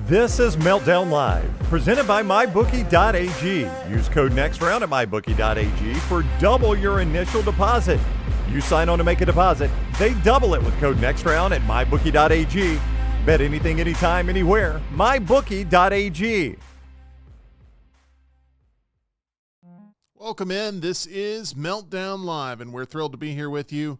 This is Meltdown Live, presented by MyBookie.ag. Use code NEXTROUND at MyBookie.ag for double your initial deposit. You sign on to make a deposit, they double it with code NEXTROUND at MyBookie.ag. Bet anything, anytime, anywhere. MyBookie.ag. Welcome in. This is Meltdown Live, and we're thrilled to be here with you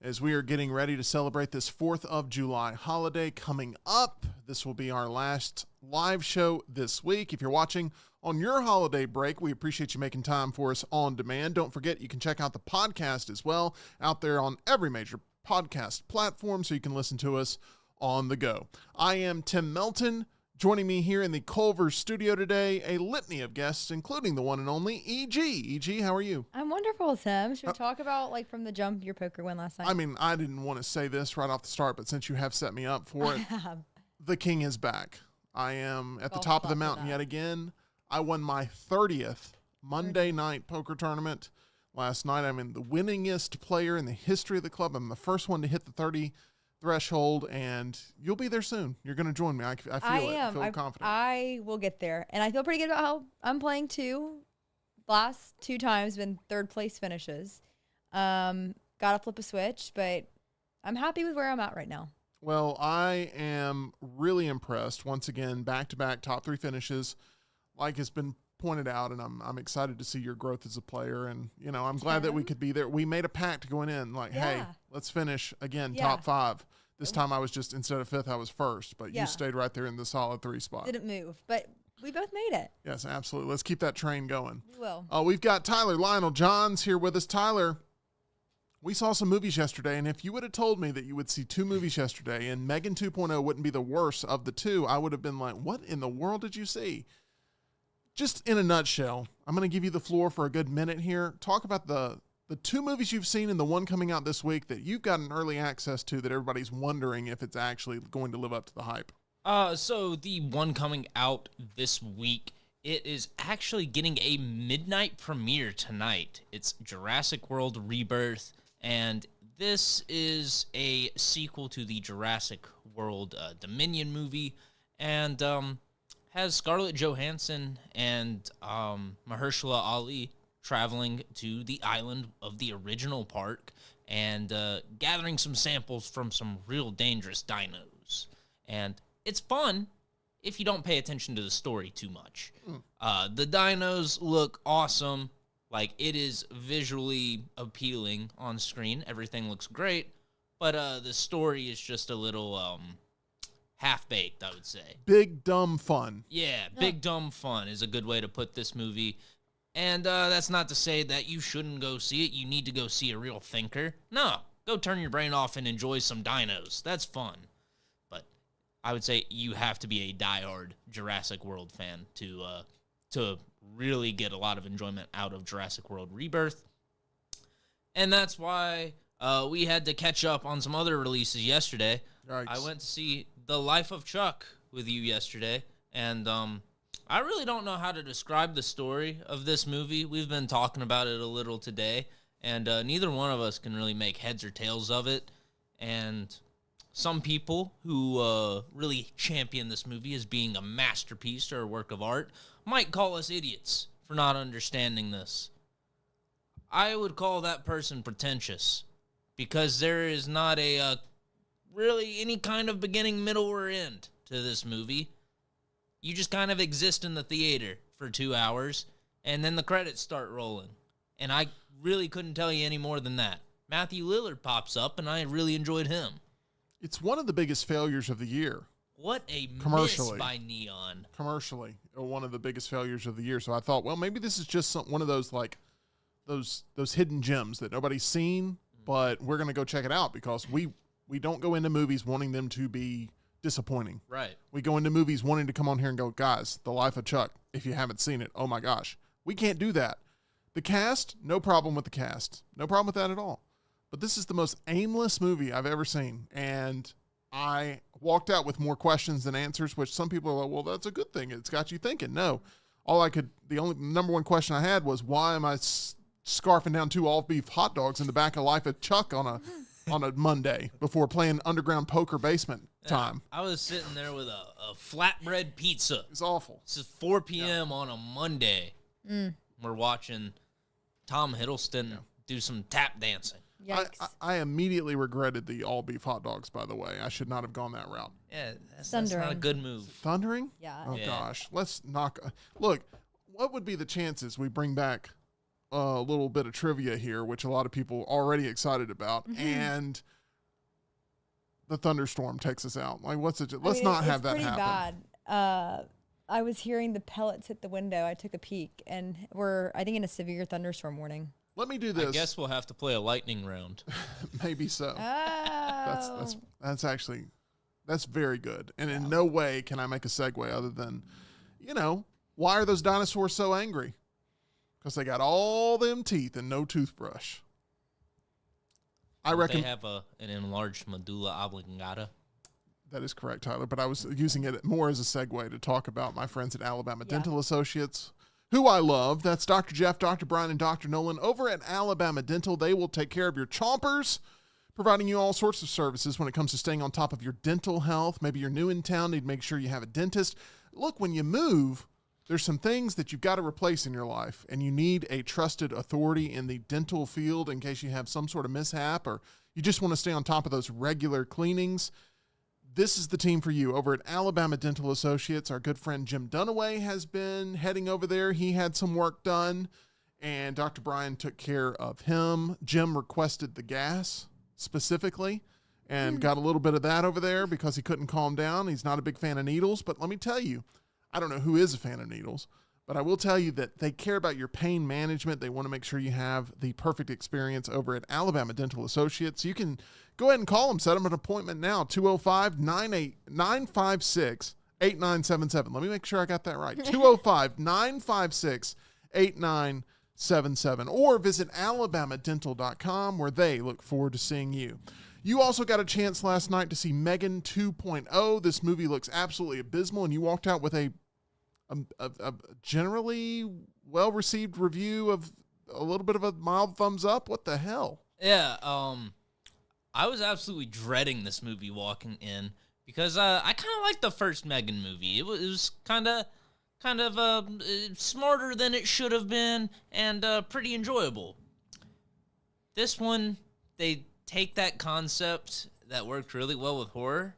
as we are getting ready to celebrate this 4th of July holiday coming up. This will be our last live show this week. If you're watching on your holiday break, we appreciate you making time for us on demand. Don't forget, you can check out the podcast as well out there on every major podcast platform so you can listen to us on the go. I am Tim Melton. Joining me here in the Culver studio today, a litany of guests, including the one and only E.G. E.G., how are you? I'm wonderful, Tim. Should we talk about, from the jump, your poker win last night? I mean, I didn't want to say this right off the start, but since you have set me up for it, the king is back. I am at the top of the mountain yet again. I won my 30th Monday night poker tournament last night. I'm the winningest player in the history of the club. I'm the first one to hit the 30 threshold, and you'll be there soon. You're going to join me. I feel it. I feel confident. I will get there, and I feel pretty good about how I'm playing too. Last 2 times been third place finishes. Got to flip a switch, but I'm happy with where I'm at right now. Well, I am really impressed. Once again, back-to-back top 3 finishes, like has been pointed out, and I'm excited to see your growth as a player. And I'm glad that we could be there. We made a pact going in, hey, let's finish again, top 5. This time I was just, instead of 5th, I was 1st, but you stayed right there in the solid 3 spot. Didn't move, but we both made it. Yes, absolutely. Let's keep that train going. We will. We've got Tyler Lionel Johns here with us. Tyler, we saw some movies yesterday, and if you would have told me that you would see 2 movies yesterday and Megan 2.0 wouldn't be the worst of the 2, I would have been like, what in the world did you see? Just in a nutshell, I'm going to give you the floor for a good minute here. Talk about the 2 movies you've seen and the one coming out this week that you've gotten early access to that everybody's wondering if it's actually going to live up to the hype. So the one coming out this week, it is actually getting a midnight premiere tonight. It's Jurassic World Rebirth, and this is a sequel to the Jurassic World Dominion movie, and has Scarlett Johansson and Mahershala Ali traveling to the island of the original park and gathering some samples from some real dangerous dinos. And it's fun if you don't pay attention to the story too much. The dinos look awesome. It is visually appealing on screen. Everything looks great. But the story is just a little half-baked, I would say. Big, dumb fun. Yeah, big, dumb fun is a good way to put this movie. And that's not to say that you shouldn't go see it. You need to go see a real thinker. No, go turn your brain off and enjoy some dinos. That's fun. But I would say you have to be a diehard Jurassic World fan to really get a lot of enjoyment out of Jurassic World Rebirth. And that's why we had to catch up on some other releases yesterday. Yikes. I went to see The Life of Chuck with you yesterday, and I really don't know how to describe the story of this movie. We've been talking about it a little today, and neither one of us can really make heads or tails of it. And some people who really champion this movie as being a masterpiece or a work of art might call us idiots for not understanding this. I would call that person pretentious, because there is not a really any kind of beginning, middle, or end to this movie. You just kind of exist in the theater for 2 hours, and then the credits start rolling. And I really couldn't tell you any more than that. Matthew Lillard pops up, and I really enjoyed him. It's one of the biggest failures of the year. What a miss by Neon. Commercially, one of the biggest failures of the year. So I thought, well, maybe this is just one of those those hidden gems that nobody's seen, but we're going to go check it out, because we don't go into movies wanting them to be disappointing. Right. We go into movies wanting to come on here and go, guys, The Life of Chuck, if you haven't seen it, oh my gosh. We can't do that. The cast, no problem with the cast. No problem with that at all. But this is the most aimless movie I've ever seen, and I walked out with more questions than answers, which some people are like, well, that's a good thing. It's got you thinking. No. The only number one question I had was, why am I scarfing down 2 all-beef hot dogs in the back of Life of Chuck on a on a Monday before playing underground poker basement time. I was sitting there with a flatbread pizza. It's awful. This is 4 p.m. on a Monday. We're watching Tom Hiddleston do some tap dancing. Yikes. I immediately regretted the all beef hot dogs, by the way. I should not have gone that route. Yeah, that's not a Thundering. good move. Thundering? Yeah. Oh, Yeah. gosh. Let's knock. Look, what would be the chances we bring back a little bit of trivia here, which a lot of people are already excited about, and the thunderstorm takes us out? Like, what's it? Let's not have that happen. It's pretty bad. I was hearing the pellets hit the window. I took a peek, and we're, I think, in a severe thunderstorm warning. Let me do this. I guess we'll have to play a lightning round. Maybe so. Oh. That's actually, that's very good. And in no way can I make a segue other than, why are those dinosaurs so angry? Because they got all them teeth and no toothbrush. I reckon they have an enlarged medulla oblongata. that is correct, Tyler. But I was using it more as a segue to talk about my friends at Alabama Dental Associates, who I love. That's Dr. Jeff, Dr. Brian, and Dr. Nolan. Over at Alabama Dental, they will take care of your chompers, providing you all sorts of services when it comes to staying on top of your dental health. Maybe you're new in town, need to make sure you have a dentist. Look, when you move, there's some things that you've got to replace in your life, and you need a trusted authority in the dental field in case you have some sort of mishap or you just want to stay on top of those regular cleanings. This is the team for you. Over at Alabama Dental Associates, our good friend Jim Dunaway has been heading over there. He had some work done, and Dr. Brian took care of him. Jim requested the gas specifically and got a little bit of that over there because he couldn't calm down. He's not a big fan of needles, but let me tell you, I don't know who is a fan of needles, but I will tell you that they care about your pain management. They want to make sure you have the perfect experience over at Alabama Dental Associates. You can go ahead and call them. Set them an appointment now, 205-956-8977. Let me make sure I got that right. 205-956-8977. Or visit alabamadental.com, where they look forward to seeing you. You also got a chance last night to see Megan 2.0. This movie looks absolutely abysmal, and you walked out with a generally well-received review of a little bit of a mild thumbs up. What the hell? Yeah, I was absolutely dreading this movie walking in because I kind of liked the first Megan movie. It was kind of smarter than it should have been and pretty enjoyable. This one, they take that concept that worked really well with horror,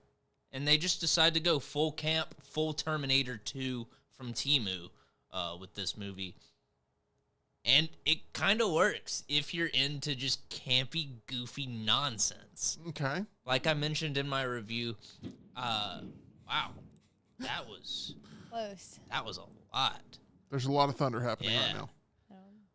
and they just decide to go full camp, full Terminator 2 from Temu with this movie. And it kind of works if you're into just campy, goofy nonsense. Okay. Like I mentioned in my review, wow, that was Close. a lot. There's a lot of thunder happening right now.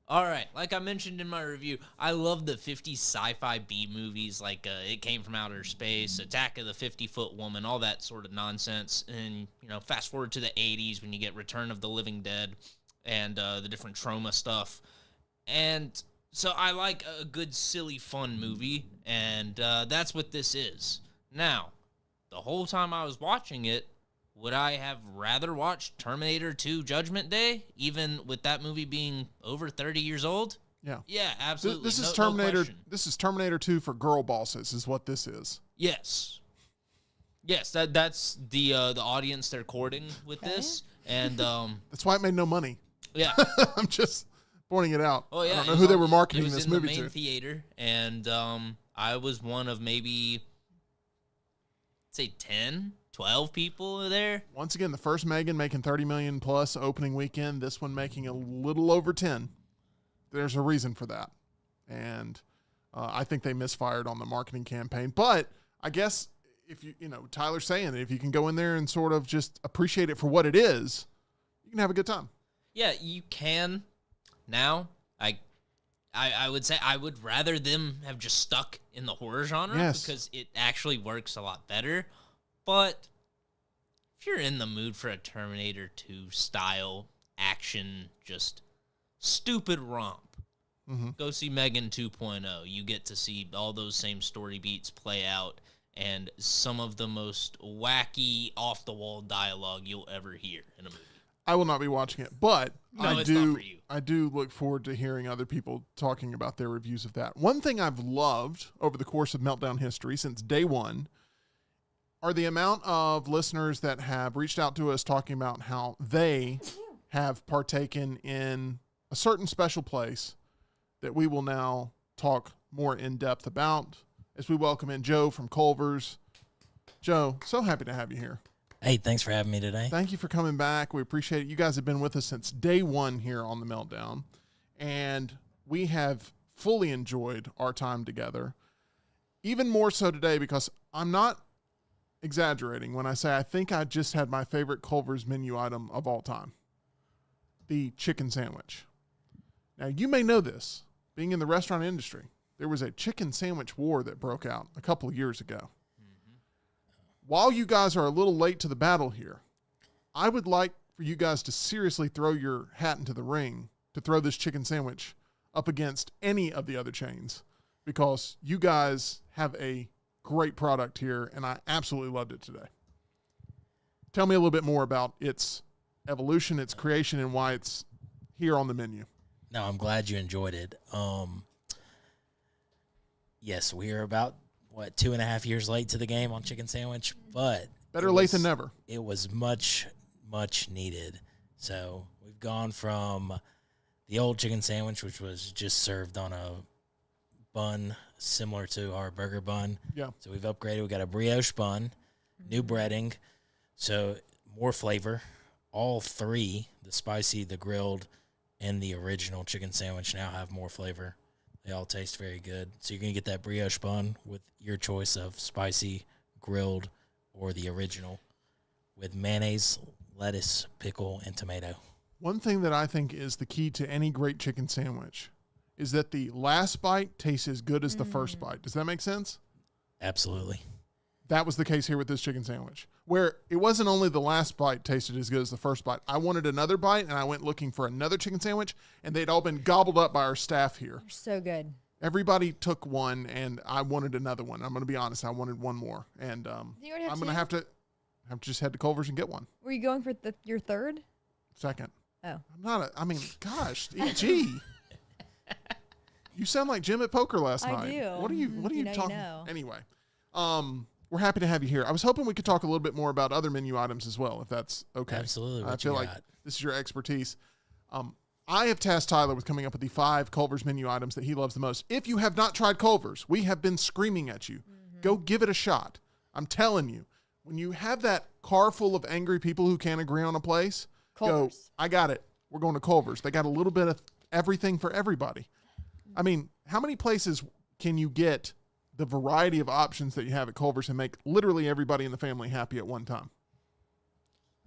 All right, like I mentioned in my review, I love the 50s sci-fi B movies, like It Came From Outer Space, Attack of the 50-Foot Woman, all that sort of nonsense. And, fast forward to the 80s when you get Return of the Living Dead and the different trauma stuff. And so I like a good, silly, fun movie, and that's what this is. Now, the whole time I was watching it, would I have rather watched Terminator 2 Judgment Day, even with that movie being over 30 years old? Yeah. Yeah, absolutely. This is No Terminator. question. This is Terminator 2 for girl bosses, is what this is. Yes. Yes, that's the audience they're courting with this, and That's why it made no money. yeah. I'm just pointing it out. Oh yeah. I don't know who they were marketing it was this in movie the main to. theater, and I was one of maybe, say 10, 12 people there. Once again, the first Megan making $30 million plus opening weekend. This one making a little over 10. There's a reason for that, and I think they misfired on the marketing campaign. But I guess if Tyler's saying that if you can go in there and sort of just appreciate it for what it is, you can have a good time. Yeah, you can. Now, I would say I would rather them have just stuck in the horror genre because it actually works a lot better. But if you're in the mood for a Terminator 2 style action, just stupid romp, go see Megan 2.0. You get to see all those same story beats play out and some of the most wacky, off-the-wall dialogue you'll ever hear in a movie. I will not be watching it, but No, it's not for you. I do look forward to hearing other people talking about their reviews of that. One thing I've loved over the course of Meltdown history since day one are the amount of listeners that have reached out to us talking about how they have partaken in a certain special place that we will now talk more in depth about as we welcome in Joe from Culver's. Joe, so happy to have you here. Hey, thanks for having me today. Thank you for coming back. We appreciate it. You guys have been with us since day one here on the Meltdown, and we have fully enjoyed our time together. Even more so today because I'm not exaggerating when I say I think I just had my favorite Culver's menu item of all time, the chicken sandwich. Now, you may know this. Being in the restaurant industry, there was a chicken sandwich war that broke out a couple of years ago. While you guys are a little late to the battle here, I would like for you guys to seriously throw your hat into the ring to throw this chicken sandwich up against any of the other chains because you guys have a great product here, and I absolutely loved it today. Tell me a little bit more about its evolution, its creation, and why it's here on the menu. No, I'm glad you enjoyed it. Yes, we are about 2.5 years late to the game on chicken sandwich, but better late than never. It was much needed. So we've gone from the old chicken sandwich, which was just served on a bun similar to our burger bun. Yeah. So we've upgraded. We got a brioche bun, new breading, so more flavor. All three, the spicy, the grilled, and the original chicken sandwich, now have more flavor. They all taste very good. So you're going to get that brioche bun with your choice of spicy, grilled, or the original with mayonnaise, lettuce, pickle, and tomato. One thing that I think is the key to any great chicken sandwich is that the last bite tastes as good as the first bite. Does that make sense? Absolutely. That was the case here with this chicken sandwich, where it wasn't only the last bite tasted as good as the first bite. I wanted another bite, and I went looking for another chicken sandwich, and they'd all been gobbled up by our staff here. They're so good. Everybody took one, and I wanted another one. I'm going to be honest. I wanted one more, and I'm going to have to just head to Culver's and get one. Were you going for your third? Second. Oh. Gosh, gee. You sound like Jim at poker last night. I do. What are you talking? You know. Anyway, we're happy to have you here. I was hoping we could talk a little bit more about other menu items as well, if that's okay. Absolutely. I feel like this is your expertise. I have tasked Tyler with coming up with the 5 Culver's menu items that he loves the most. If you have not tried Culver's, we have been screaming at you. Go give it a shot. I'm telling you, when you have that car full of angry people who can't agree on a place, Culver's. go, I got it. We're going to Culver's. They got a little bit of everything for everybody. I mean, how many places can you get the variety of options that you have at Culver's and make literally everybody in the family happy at one time?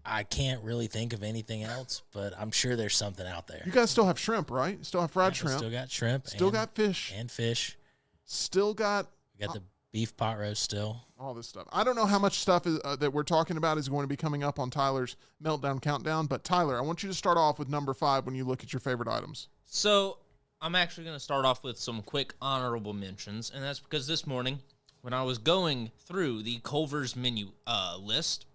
I can't really think of anything else, but I'm sure there's something out there. You guys still have shrimp, right? Still have fried shrimp. Still got shrimp. Still got fish. And fish. Still got... We got the beef pot roast still. All this stuff. I don't know how much stuff is, that we're talking about is going to be coming up on Tyler's Meltdown Countdown, but Tyler, I want you to start off with number 5 when you look at your favorite items. So I'm actually going to start off with some quick honorable mentions, and that's because this morning when I was going through the Culver's menu list,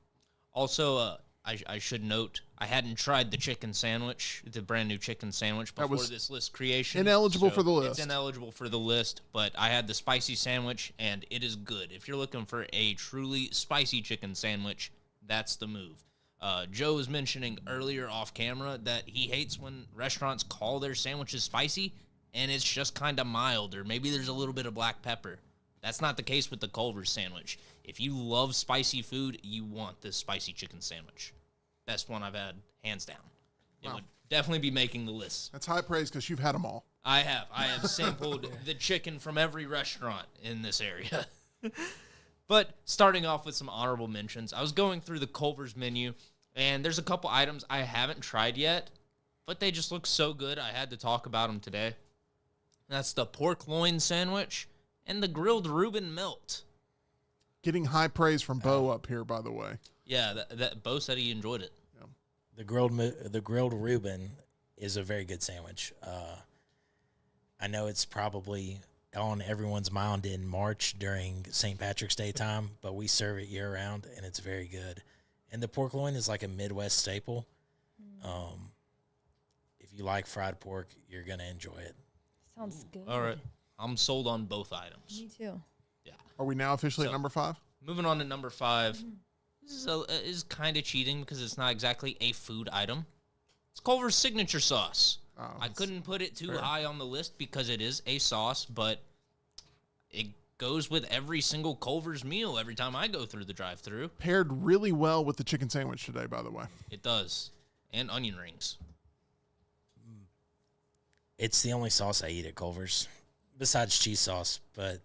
also I should note I hadn't tried the chicken sandwich, the brand new chicken sandwich before this list creation. Ineligible for the list. It's ineligible for the list, but I had the spicy sandwich, and it is good. If you're looking for a truly spicy chicken sandwich, that's the move. Joe was mentioning earlier off camera that he hates when restaurants call their sandwiches spicy, and it's just kind of mild, or maybe there's a little bit of black pepper. That's not the case with the Culver's sandwich. If you love spicy food, you want this spicy chicken sandwich. Best one I've had, hands down. It would definitely be making the list. That's high praise because you've had them all. I have sampled the chicken from every restaurant in this area. But starting off with some honorable mentions, I was going through the Culver's menu, and there's a couple items I haven't tried yet, but they just look so good I had to talk about them today. That's the pork loin sandwich and the grilled Reuben melt. Getting high praise from Bo up here, by the way. Yeah, that Bo said he enjoyed it. Yeah. The grilled Reuben is a very good sandwich. I know it's probably on everyone's mind in March during St. Patrick's Day time, but we serve it year-round, and it's very good. And the pork loin is like a Midwest staple. If you like fried pork, you're gonna enjoy it. Sounds good. All right. I'm sold on both items. Me too. Yeah. Are we now officially So- at number 5? Moving on to number 5. This is kind of cheating because it's not exactly a food item. It's Culver's signature sauce. Oh, I couldn't put it too fair. high on the list because it is a sauce, but it goes with every single Culver's meal every time I go through the drive-thru. Paired really well with the chicken sandwich today, by the way. It does. And onion rings. It's the only sauce I eat at Culver's, besides cheese sauce, but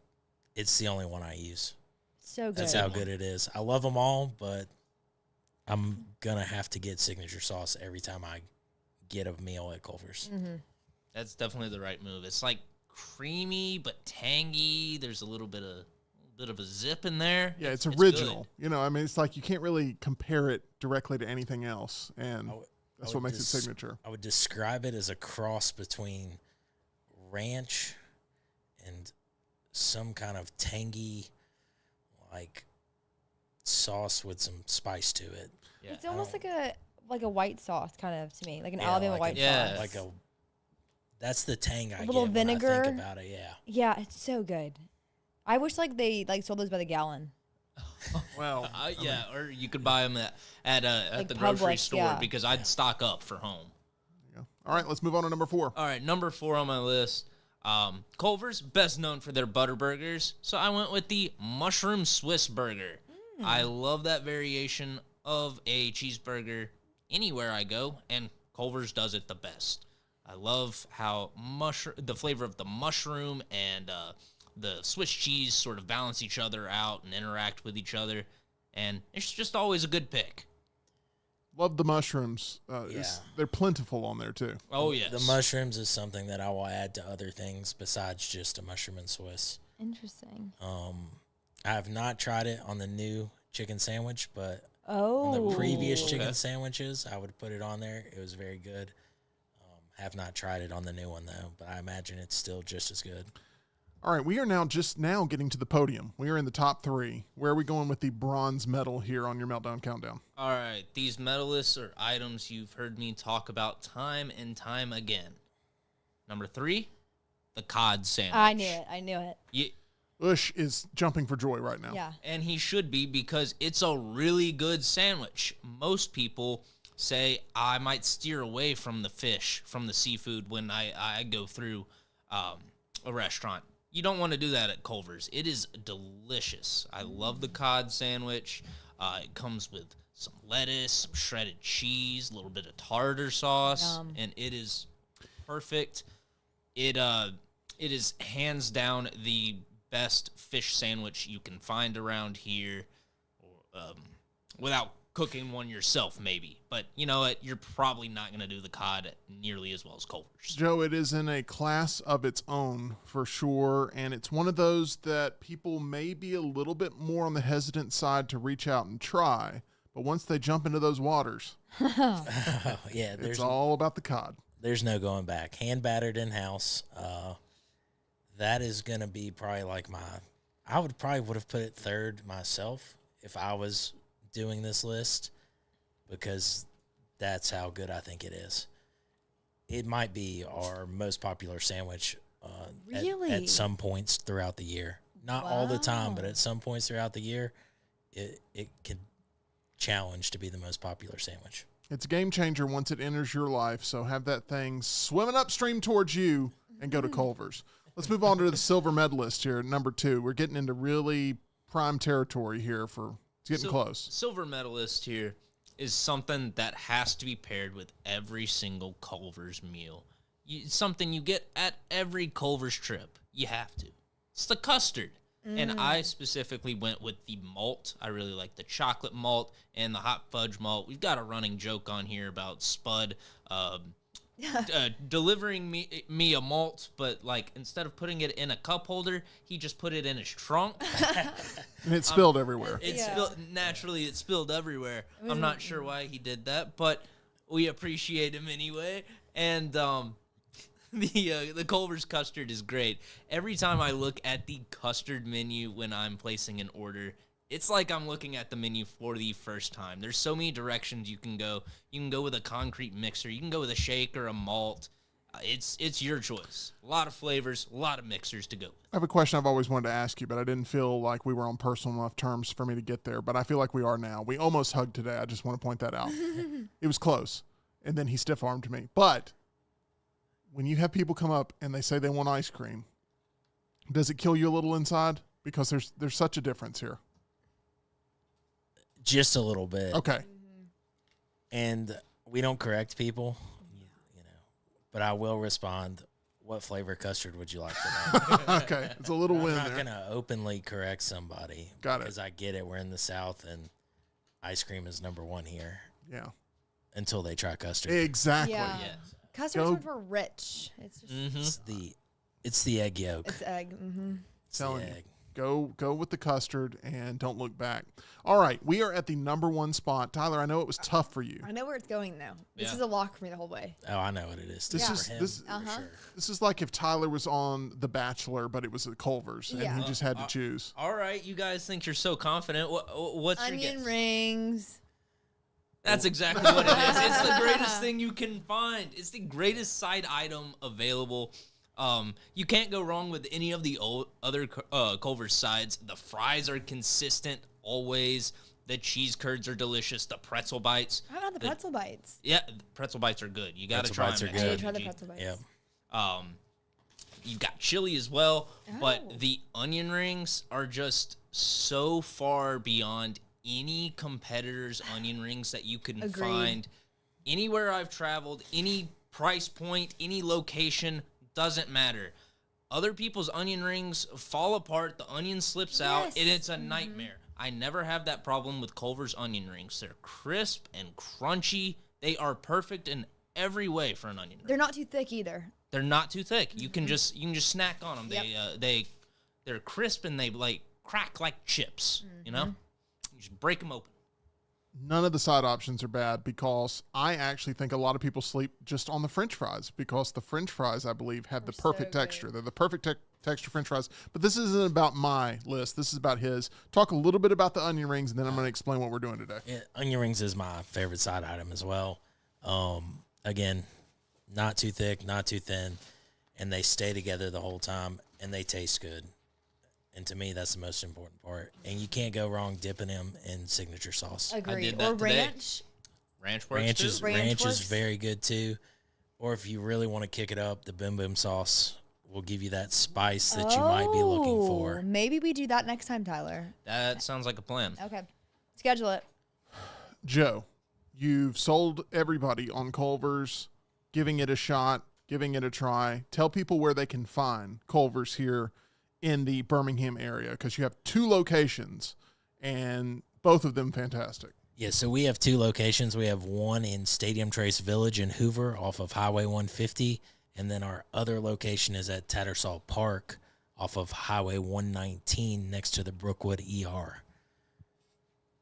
it's the only one I use. So good. That's how good it is. I love them all, but I'm gonna have to get signature sauce every time I get a meal at Culver's. That's definitely the right move. It's like creamy but tangy. There's a little bit of a zip in there. Yeah, it's good. original. You know, I mean, it's like you can't really compare it directly to anything else, and that's what would makes it signature. I would describe it as a cross between ranch and some kind of tangy, like, sauce with some spice to it. Yeah. It's almost like a white sauce kind of to me, like an Yeah, Alabama like white yeah. sauce. Like that's the tang I little get when I vinegar. think about it. Yeah. Yeah, it's so good. I wish like they sold those by the gallon. Well, Yeah, or you could buy them at Like the grocery Publix, store yeah. because I'd stock up for home. yeah. All right, let's move on to number 4. All right, number 4 on my list. Culver's, best known for their butter burgers, so I went with the mushroom Swiss burger. I love that variation of a cheeseburger anywhere I go, and Culver's does it the best. I love how the flavor of the mushroom and the Swiss cheese sort of balance each other out and interact with each other, and it's just always a good pick. Love the mushrooms. Yeah. They're plentiful on there, too. Oh, yes. The mushrooms is something that I will add to other things besides just a mushroom and Swiss. Interesting. I have not tried it on the new chicken sandwich, but Oh. on the previous Okay. chicken sandwiches, I would put it on there. It was very good. Have not tried it on the new one, though, but I imagine it's still just as good. All right, we are now just getting to the podium. We are in the top 3. Where are we going with the bronze medal here on your Meltdown Countdown? All right, these medalists are items you've heard me talk about time and time again. Number 3, the cod sandwich. I knew it. Yeah, Ush is jumping for joy right now. Yeah. and he should be because it's a really good sandwich. Most people say I might steer away from the fish, from the seafood when I go through a restaurant. You don't want to do that at Culver's. It is delicious. I love the cod sandwich. It comes with some lettuce, some shredded cheese, a little bit of tartar sauce, Yum. and it is perfect. It is hands down the best fish sandwich you can find around here, without cooking one yourself, maybe. But you know what? You're probably not going to do the cod nearly as well as Culver's. Joe, it is in a class of its own for sure, and it's one of those that people may be a little bit more on the hesitant side to reach out and try, but once they jump into those waters, Yeah, it's all about the cod. there's no going back. Hand battered in house. That is going to be probably like I would have put it third myself if I was doing this list, because that's how good I think it is. It might be our most popular sandwich Really? at some points throughout the year. Not all the time, but Wow. at some points throughout the year, it can challenge to be the most popular sandwich. It's a game changer once it enters your life, so have that thing swimming upstream towards you and go to Culver's. Let's move on to the silver medalist here at number 2. We're getting into really prime territory here it's getting close. Silver medalist here is something that has to be paired with every single Culver's meal. Something you get at every Culver's trip. You have to. It's the custard. And I specifically went with the malt. I really like the chocolate malt and the hot fudge malt. We've got a running joke on here about Spud delivering me a malt, but like instead of putting it in a cup holder, he just put it in his trunk. And it spilled everywhere. It Yeah. spilled naturally. It spilled everywhere. I'm not sure why he did that, but we appreciate him anyway. And the Culver's custard is great. Every time I look at the custard menu when I'm placing an order, It's like I'm looking at the menu for the first time. There's so many directions you can go. You can go with a concrete mixer. You can go with a shake or a malt. It's your choice. A lot of flavors, a lot of mixers to go with. I have a question I've always wanted to ask you, but I didn't feel like we were on personal enough terms for me to get there. But I feel like we are now. We almost hugged today. I just want to point that out. It was close. And then he stiff-armed me. But when you have people come up and they say they want ice cream, does it kill you a little inside? Because there's such a difference here. Just a little bit. Okay. And we don't correct people, but I will respond, what flavor custard would you like today? Okay. It's a little win I'm not there. going to openly correct somebody. Got it. Because I get it. We're in the South, and ice cream is number one here Yeah. until they try custard. Exactly. Yeah. Yes. Custard's Go- one for rich. It's just It's the egg yolk. it's egg. Mm-hmm. It's Telling the you. egg. Go with the custard and don't look back. All right. We are at the number one spot. Tyler, I know it was tough for you. I know where it's going though. This Yeah. is a lock for me the whole way. Oh, I know what it is. This Yeah. is For him, this for Uh-huh. sure. this is like if Tyler was on The Bachelor, but it was at Culver's, and Yeah. he just had to choose. All right, you guys think you're so confident. What's your Onion guess? rings. That's exactly what it is. It's the greatest thing you can find. It's the greatest side item available. You can't go wrong with any of the other Culver sides. The fries are consistent always. The cheese curds are delicious. The pretzel bites. How about the pretzel bites? Yeah, the pretzel bites are good. You got to Pretzel try bites them. are I need good. to try the XRG. pretzel bites. Yep. You've got chili as well, but Oh. the onion rings are just so far beyond any competitor's onion rings that you can Agreed. find anywhere I've traveled, any price point, any location, doesn't matter. Other people's onion rings fall apart, the onion slips out, Yes. and it's a nightmare. I never have that problem with Culver's onion rings. They're crisp and crunchy. They are perfect in every way for an onion ring. They're not too thick either. They're not too thick. You can just snack on them. Yep. They're crisp and they like crack like chips. You know, you just break them open. None of the side options are bad because I actually think a lot of people sleep just on the French fries because the French fries, I believe, have the They're perfect so good. texture. They're the perfect texture French fries. But this isn't about my list. This is about his. Talk a little bit about the onion rings, and then I'm going to explain what we're doing today. Yeah, onion rings is my favorite side item as well. Again, not too thick, not too thin, and they stay together the whole time, and they taste good. And to me, that's the most important part. And you can't go wrong dipping them in signature sauce. Agreed. did that Or today. ranch. Ranch works Ranch is too. Ranch works. very good too. Or if you really want to kick it up, the Boom Boom sauce will give you that spice that you might be looking for. Maybe we do that next time, Tyler. That sounds like a plan. Okay. Schedule it. Joe, you've sold everybody on Culver's, giving it a shot, giving it a try. Tell people where they can find Culver's here in the Birmingham area because you have 2 locations and both of them fantastic. Yeah, so we have 2 locations. We have one in Stadium Trace Village in Hoover off of Highway 150, and then our other location is at Tattersall Park off of Highway 119 next to the Brookwood ER.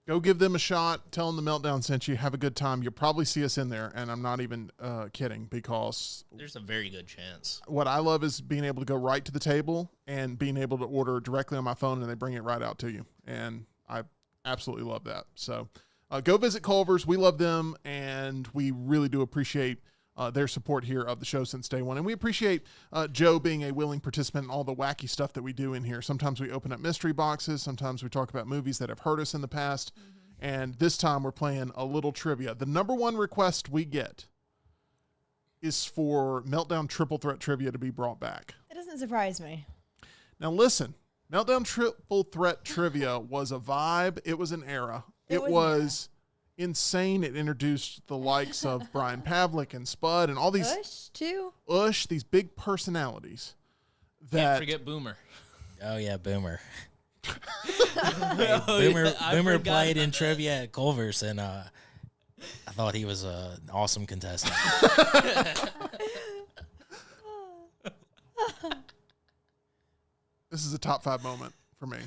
Go give them a shot. Tell them the Meltdown sent you. Have a good time. You'll probably see us in there, and I'm not even kidding because There's a very good chance. what I love is being able to go right to the table and being able to order directly on my phone, and they bring it right out to you. And I absolutely love that. So go visit Culver's. We love them, and we really do appreciate their support here of the show since day one. And we appreciate Joe being a willing participant in all the wacky stuff that we do in here. Sometimes we open up mystery boxes. Sometimes we talk about movies that have hurt us in the past. And this time we're playing a little trivia. The number one request we get is for Meltdown Triple Threat Trivia to be brought back. It doesn't surprise me. Now listen, Meltdown Triple Threat Trivia was a vibe. It was an era. It It was an was insane. It introduced the likes of Brian Pavlik and Spud and all these Bush, too. these big personalities Can't that forget Boomer. Oh, yeah, Boomer. Oh, Boomer, yeah, I Boomer forgot played in about that. trivia at Culver's, and I thought he was an awesome contestant. this is a top 5 moment for me.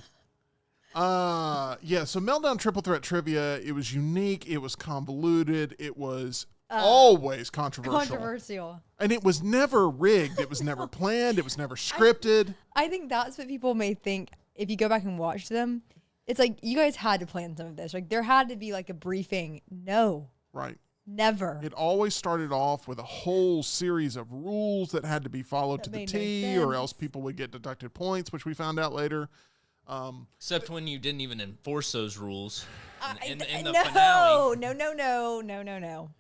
Yeah, so Meltdown Triple Threat Trivia, it was unique, it was convoluted, it was always controversial. And it was never rigged, it was never planned, it was never scripted. I think that's what people may think if you go back and watch them, It's like you guys had to plan some of this. Like there had to be like a briefing. No, Right. never. It always started off with a whole series of rules that had to be followed That to the made no T, or sense. else people would get deducted points, which we found out later. Except when you didn't even enforce those rules in the no, finale. no.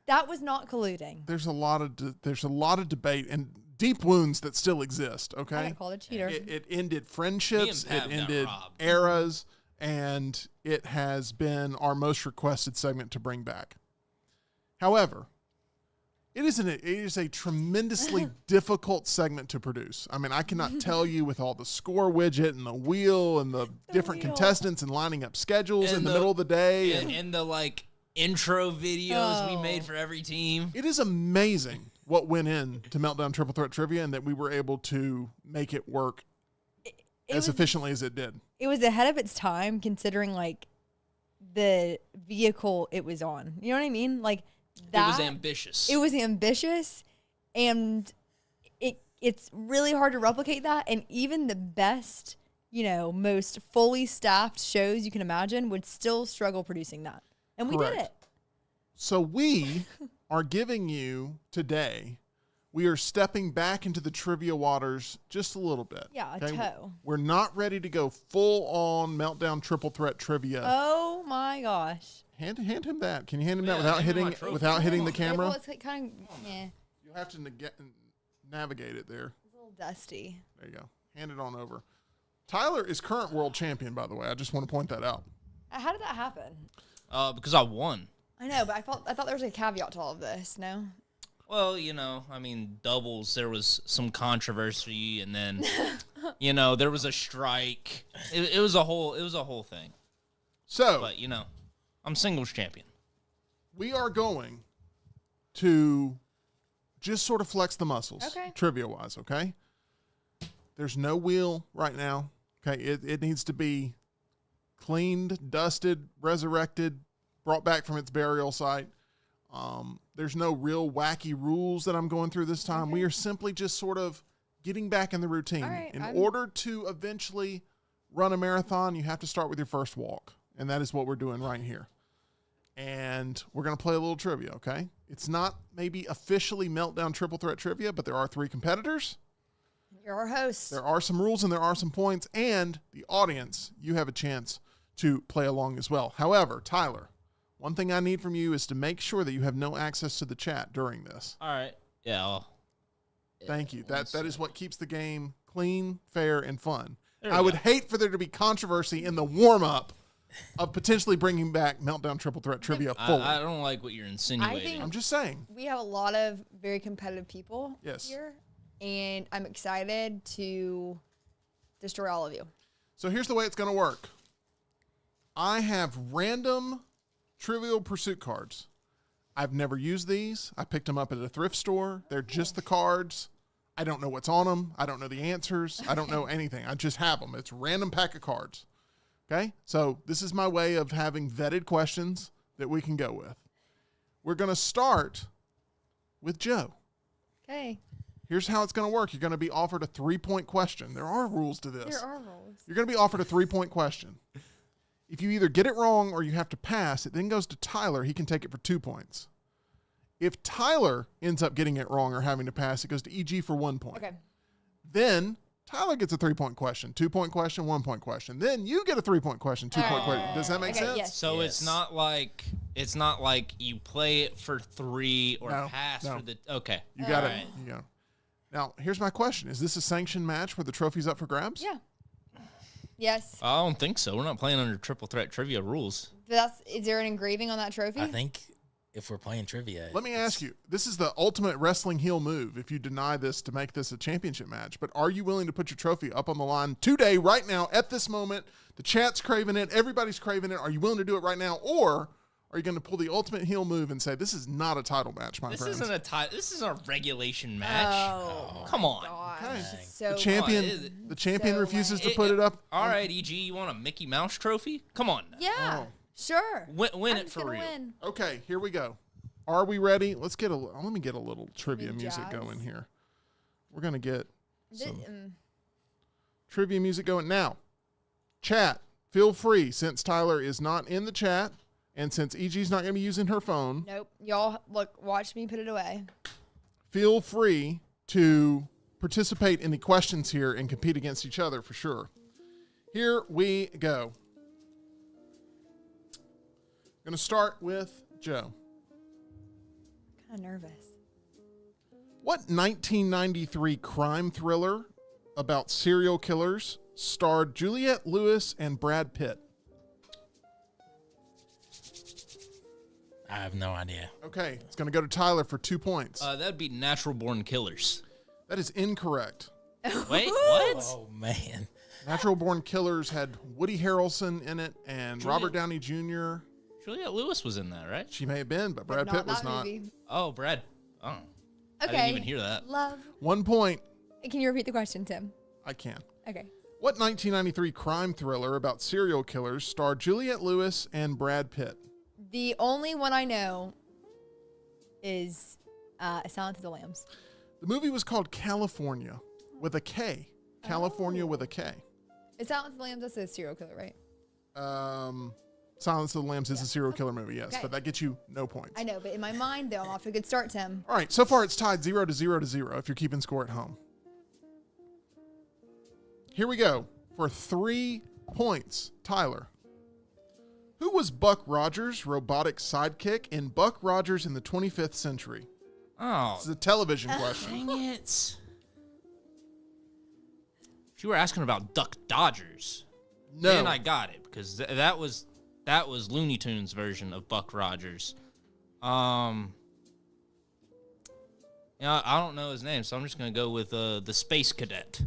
That was not colluding. There's a lot of debate and deep wounds that still exist. I Okay, got called a cheater. it ended friendships, Me and it Pav got ended robbed. eras, and it has been our most requested segment to bring back. However, it is a tremendously difficult segment to produce. I mean, I cannot tell you with all the score widget and the wheel and the different wheel. contestants and lining up schedules And in the the- middle of the day. And the like intro videos we Oh. made for every team. It is amazing what went into Meltdown Triple Threat Trivia, and that we were able to make it work It as was- efficiently as it did. It was ahead of its time considering like the vehicle it was on. You know what I mean? Like that It was ambitious. It was ambitious, and it's really hard to replicate that. And even the best, most fully staffed shows you can imagine would still struggle producing that. And we did Correct. it. So we are giving you today, we are stepping back into the trivia waters just a little bit. Yeah, a toe. We're not ready to go full on Meltdown Triple Threat Trivia. Oh my gosh. Hand him that. Can you hand him Yeah, that without hand me my hitting trophy. the Well, camera? it's kind of You'll have to navigate it there. it's a little dusty. There you go. Hand it on over. Tyler is current world champion, by the way. I just want to point that out. How did that happen? Because I won. I know, but I thought there was a caveat to all of this. No. Well, doubles, there was some controversy, and then, there was a strike. It was a whole thing. So But, I'm singles champion. we are going to just sort of flex the muscles, Okay. trivia-wise, okay? There's no wheel right now, okay? It needs to be cleaned, dusted, resurrected, brought back from its burial site. There's no real wacky rules that I'm going through this time. We are simply just sort of getting back in the routine. All right, In I'm- order to eventually run a marathon, you have to start with your first walk, and that is what we're doing right here. And we're going to play a little trivia, okay? It's not maybe officially Meltdown Triple Threat Trivia, but there are 3 competitors. You're our host. There are some rules and there are some points, and the audience, you have a chance to play along as well. However, Tyler, one thing I need from you is to make sure that you have no access to the chat during this. All right. Yeah. Thank you. That is what keeps the game clean, fair, and fun. There we I would go. hate for there to be controversy in the warm-up of potentially bringing back Meltdown Triple Threat Trivia fully. I don't like what you're insinuating. I'm just saying. We have a lot of very competitive people Yes. here, and I'm excited to destroy all of you. So here's the way it's going to work. I have random Trivial Pursuit cards. I've never used these. I picked them up at a thrift store. They're just the cards. I don't know what's on them. I don't know the answers. I don't know anything. I just have them. It's a random pack of cards. Okay? So this is my way of having vetted questions that we can go with. We're going to start with Joe. Okay. Here's how it's going to work. You're going to be offered a 3-point question. There are rules to this. There are rules. You're going to be offered a 3-point question. If you either get it wrong or you have to pass, it then goes to Tyler. He can take it for 2 points. If Tyler ends up getting it wrong or having to pass, it goes to EG for 1 point. Okay. Then Tyler gets a 3-point question, 2-point question, 1-point question. Then you get a 3-point question, 2-point question. Does that make Okay, sense? yes. So Yes. it's not like you play it for 3 or No, pass no. for the okay. You got it. Alright. You got it. Now, here's my question. Is this a sanctioned match where the trophy's up for grabs? Yeah. Yes. I don't think so. We're not playing under triple threat trivia rules. Is there an engraving on that trophy? I think if we're playing trivia, Let me ask you, this is the ultimate wrestling heel move if you deny this to make this a championship match, but are you willing to put your trophy up on the line today, right now, at this moment? The chat's craving it. Everybody's craving it. Are you willing to do it right now? Or are you going to pull the ultimate heel move and say, this is not a title match, my This friends? isn't a This is a regulation match. Oh, Come on. gosh. Okay. So The champion, is the champion so refuses to lame. put it up. All right, EG, you want a Mickey Mouse trophy? Come on. Now. Yeah. Oh. Sure. Win I'm it just for gonna real. win. Okay, here we go. Are we ready? Let me get a little trivia Maybe music jazz. going here. We're going to get Th- some trivia music going now. Chat, Feel free, since Tyler is not in the chat and since EG's not going to be using her phone, Nope. Y'all, look, watch me put it away. feel free to participate in the questions here and compete against each other for sure. Here we go. Going to start with Joe. Kind of nervous. What 1993 crime thriller about serial killers starred Juliette Lewis and Brad Pitt? I have no idea. Okay, it's going to go to Tyler for 2 points. That'd be Natural Born Killers. That is incorrect. Wait, what? Oh, man. Natural Born Killers had Woody Harrelson in it and Robert Downey Jr. Juliette Lewis was in that, right? She may have been, but But Brad Pitt was that not. movie. Oh, Brad. Oh. I Okay. didn't even hear that. Love. 1 point. Can you repeat the question, Tim? I can. Okay. What 1993 crime thriller about serial killers starred Juliette Lewis and Brad Pitt? The only one I know is Silence of the Lambs. The movie was called California with a K. California with a K. Is Silence of the Lambs, that's a serial killer, right? Silence of the Lambs is a serial killer movie, yes, Okay. but that gets you no points. I know, but in my mind, though, I'm off to a good start, Tim. All right, so far it's tied 0-0 if you're keeping score at home. Here we go for 3 points. Tyler. Who was Buck Rogers' robotic sidekick in Buck Rogers in the 25th Century? Oh, This is a television question. dang it. If you were asking about Duck Dodgers, No. then I got it because that was Looney Tunes version of Buck Rogers. I don't know his name, so I'm just gonna go with the Space Cadet.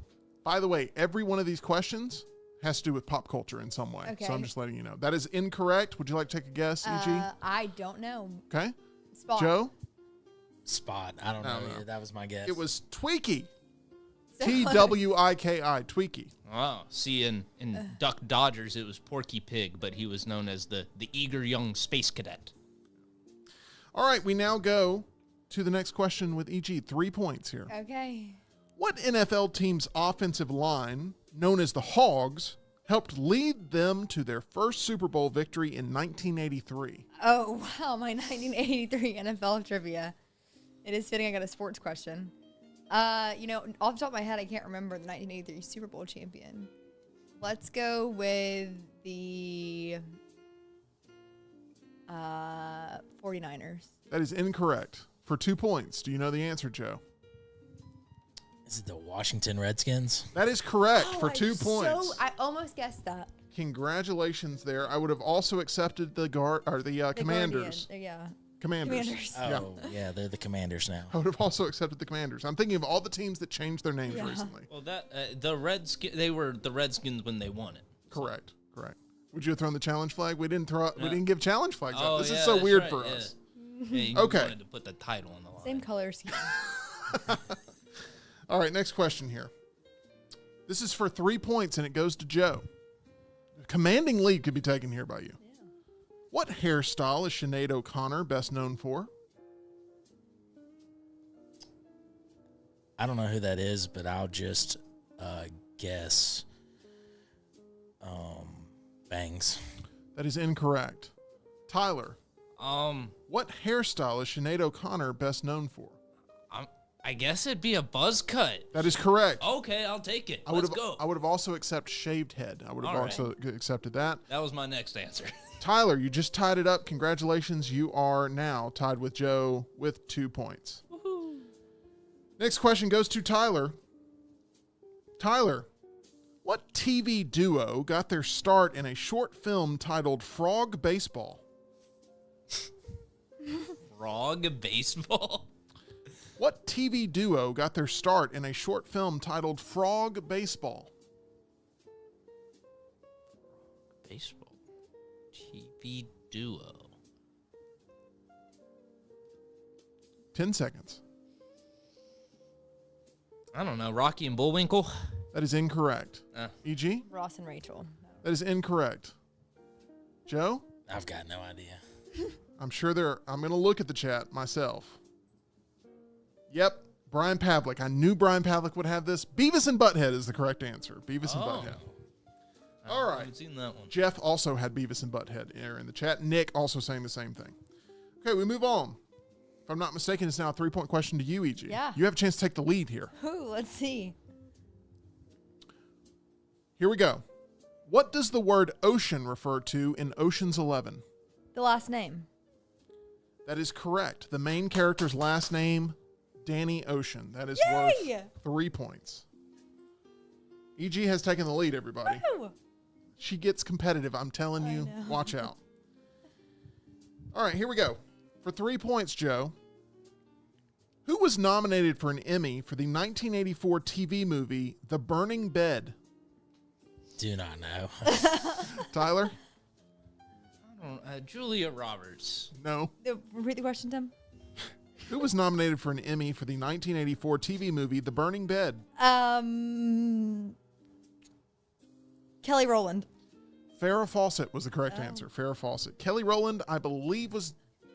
By the way, every one of these questions has to do with pop culture in some way. Okay. So I'm just letting you know. That is incorrect. Would you like to take a guess, EG? I don't know. Okay. Spot. Joe? Spot. I don't know. no. That was my guess. It was Tweaky. So- Twiki. Tweaky. Oh, see, in Duck Dodgers, it was Porky Pig, but he was known as the eager young Space Cadet. All right, we now go to the next question with EG. 3 points here. Okay. What NFL team's offensive line, known as the Hogs, helped lead them to their first Super Bowl victory in 1983? Oh, wow. My 1983 NFL trivia. It is fitting I got a sports question. Off the top of my head, I can't remember the 1983 Super Bowl champion. Let's go with the 49ers. That is incorrect. For 2 points. Do you know the answer, Joe? Is it the Washington Redskins? That is correct for Oh, 2 points. I almost guessed that. Congratulations there. I would have also accepted the Commanders. Guardian, yeah. Commanders. Oh, yeah, they're the Commanders now. I would have also accepted the Commanders. I'm thinking of all the teams that changed their names recently. Well, they were the Redskins when they won it. Correct. Would you have thrown the challenge flag? We didn't give challenge flags out. Oh, This is yeah, so that's weird right, for yeah. us. Yeah, you Okay. wanted to put the title on the line. Same color scheme. All right, next question here. This is for 3 points, and it goes to Joe. A commanding lead could be taken here by you. Yeah. What hairstyle is Sinead O'Connor best known for? I don't know who that is, but I'll just guess bangs. That is incorrect. Tyler, Um, what hairstyle is Sinead O'Connor best known for? I guess it'd be a buzz cut. That is correct. Okay, I'll take it. I would Let's have go. I would have also accepted shaved head. I would have All right. also accepted that. That was my next answer. Tyler, you just tied it up. Congratulations. You are now tied with Joe with 2 points. Next question goes to Tyler. Tyler, what TV duo got their start in a short film titled Frog Baseball? Frog baseball. What TV duo got their start in a short film titled Frog Baseball? Baseball. TV duo. 10 seconds. I don't know. Rocky and Bullwinkle. That is incorrect. EG? Ross and Rachel. That is incorrect. Joe? I've got no idea. I'm sure I'm going to look at the chat myself. Yep, Brian Pavlik. I knew Brian Pavlik would have this. Beavis and Butthead is the correct answer. Beavis and Butthead. All I right. haven't seen that one. Jeff also had Beavis and Butthead here in the chat. Nick also saying the same thing. Okay, we move on. If I'm not mistaken, it's now a 3-point question to you, EG. Yeah. You have a chance to take the lead here. Ooh, let's see. Here we go. What does the word ocean refer to in Ocean's 11? The last name. That is correct. The main character's last name, Danny Ocean. That is Yay! worth 3 points. EG has taken the lead, everybody. Woo! She gets competitive. I'm telling I you, know. watch out. All right, here we go. For 3 points, Joe. Who was nominated for an Emmy for the 1984 TV movie The Burning Bed? Do not know. Tyler? I don't. Julia Roberts. No. Repeat the question, Tim. Who was nominated for an Emmy for the 1984 TV movie The Burning Bed? Kelly Rowland. Farrah Fawcett was the correct answer. Farrah Fawcett. Kelly Rowland, I believe, was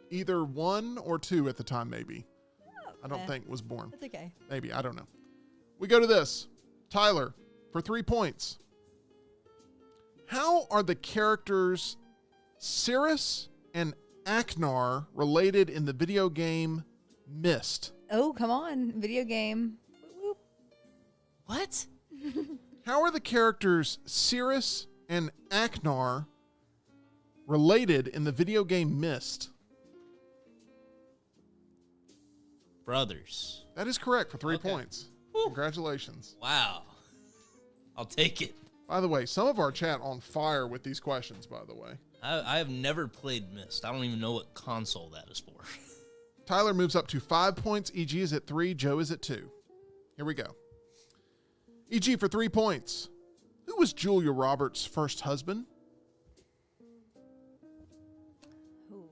either 1 or 2 at the time, maybe. I don't think was born. That's okay. Maybe. I don't know. We go to this. Tyler, for 3 points. How are the characters Cirrus and Aknar related in the video game Myst? Oh, come on. Video game. Whoop, whoop. What? How are the characters Cirrus and Aknar related in the video game Myst? Brothers. That is correct for 3 Okay. points. Woo. Congratulations. Wow. I'll take it. By the way, some of our chat on fire with these questions, by the way. I have never played Myst. I don't even know what console that is for. Tyler moves up to 5 points. EG is at 3. Joe is at 2. Here we go. EG for 3 points. Who was Julia Roberts' first husband? Who?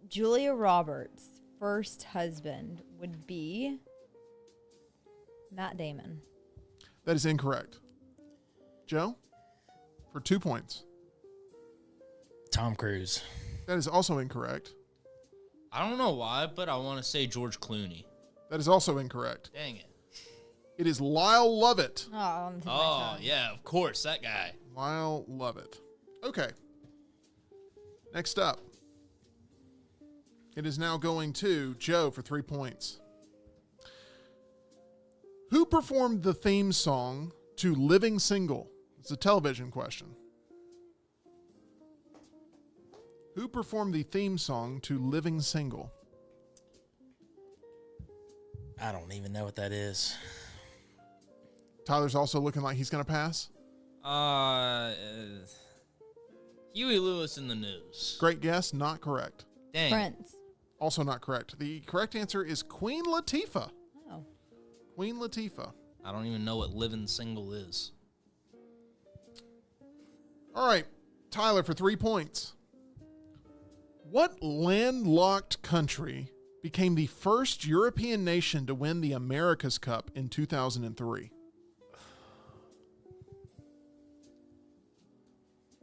Julia Roberts' first husband would be Matt Damon. That is incorrect. Joe? For 2 points. Tom Cruise. That is also incorrect. I don't know why, but I want to say George Clooney. That is also incorrect. Dang it. It is Lyle Lovett. Oh, on the tip of my Oh, tongue. yeah, of course, that guy. Lyle Lovett. Okay. Next up. It is now going to Joe for 3 points. Who performed the theme song to Living Single? It's a television question. Who performed the theme song to Living Single? I don't even know what that is. Tyler's also looking like he's going to pass. Huey Lewis in the News. Great guess, not correct. Dang. Friends. Also not correct. The correct answer is Queen Latifah. Oh. Queen Latifah. I don't even know what living single is. All right, Tyler for 3 points. What landlocked country became the first European nation to win the America's Cup in 2003?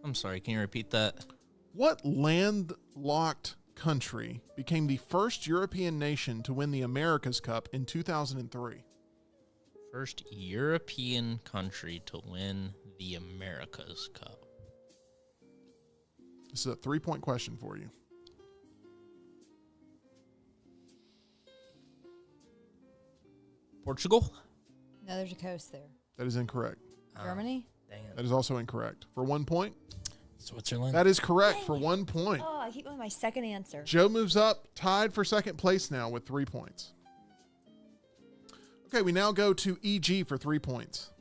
I'm sorry, can you repeat that? What landlocked country became the first European nation to win the America's Cup in 2003? First European country to win the America's Cup. This is a 3-point question for you. Portugal? No, there's a coast there. That is incorrect. Germany? Dang it. That is also incorrect. For 1 point, Switzerland. that is correct for 1 point. Oh, I keep going with my second answer. Joe moves up, tied for second place now with 3 points. Okay, we now go to EG for 3 points.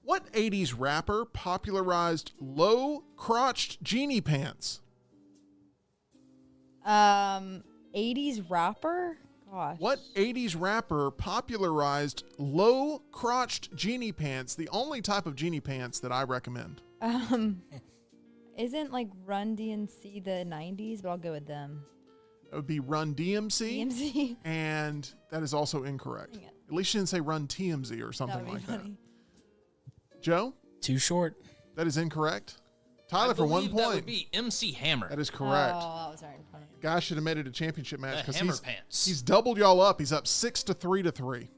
What 80s rapper popularized low-crotched genie pants? 80s rapper? Gosh. What 80s rapper popularized low-crotched genie pants, the only type of genie pants that I recommend? Isn't like Run DMC the 90s, but I'll go with them. It would be Run DMC, DMC? and that is also incorrect. Dang it. At least you didn't say Run TMZ or That something would be like that. funny. Joe? Too short. That is incorrect. Tyler I for 1 believe that would point. be MC Hammer. That is correct. Oh, that was right in front of me. Guy should have made it a championship match The because Hammer Pants. he's doubled y'all up. He's up 6-3 to 3.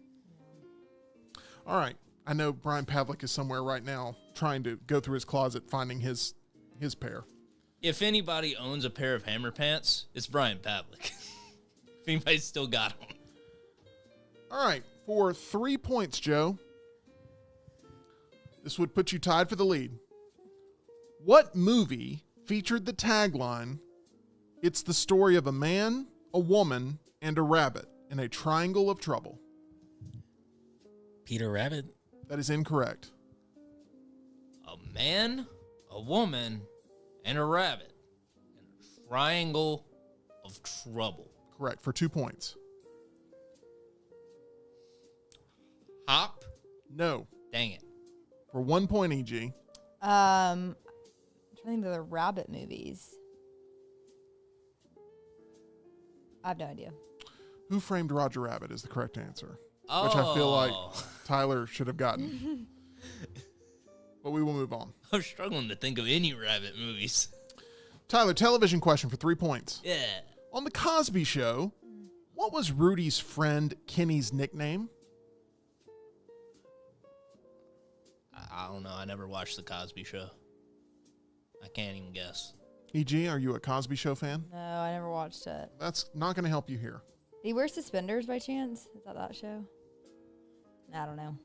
All right. I know Brian Pavlik is somewhere right now trying to go through his closet finding his pair. If anybody owns a pair of hammer pants, it's Brian Pavlik. If anybody's still got them. All right, for 3 points, Joe. This would put you tied for the lead. What movie featured the tagline, "It's the story of a man, a woman, and a rabbit in a triangle of trouble"? Peter Rabbit. That is incorrect. A man, a woman, and a rabbit in a triangle of trouble. Correct, for 2 points. Hop? No, Dang it. for 1 point, EG. I'm trying to think of the rabbit movies. I have no idea. Who Framed Roger Rabbit is the correct answer, which I feel like Oh. Tyler should have gotten. But we will move on. I'm struggling to think of any rabbit movies. Tyler, television question for 3 points. Yeah. On The Cosby Show, what was Rudy's friend Kenny's nickname? I don't know. I never watched The Cosby Show. I can't even guess. EG, are you a Cosby Show fan? No, I never watched it. That's not going to help you here. Did he wear suspenders by chance? Is that show? I don't know.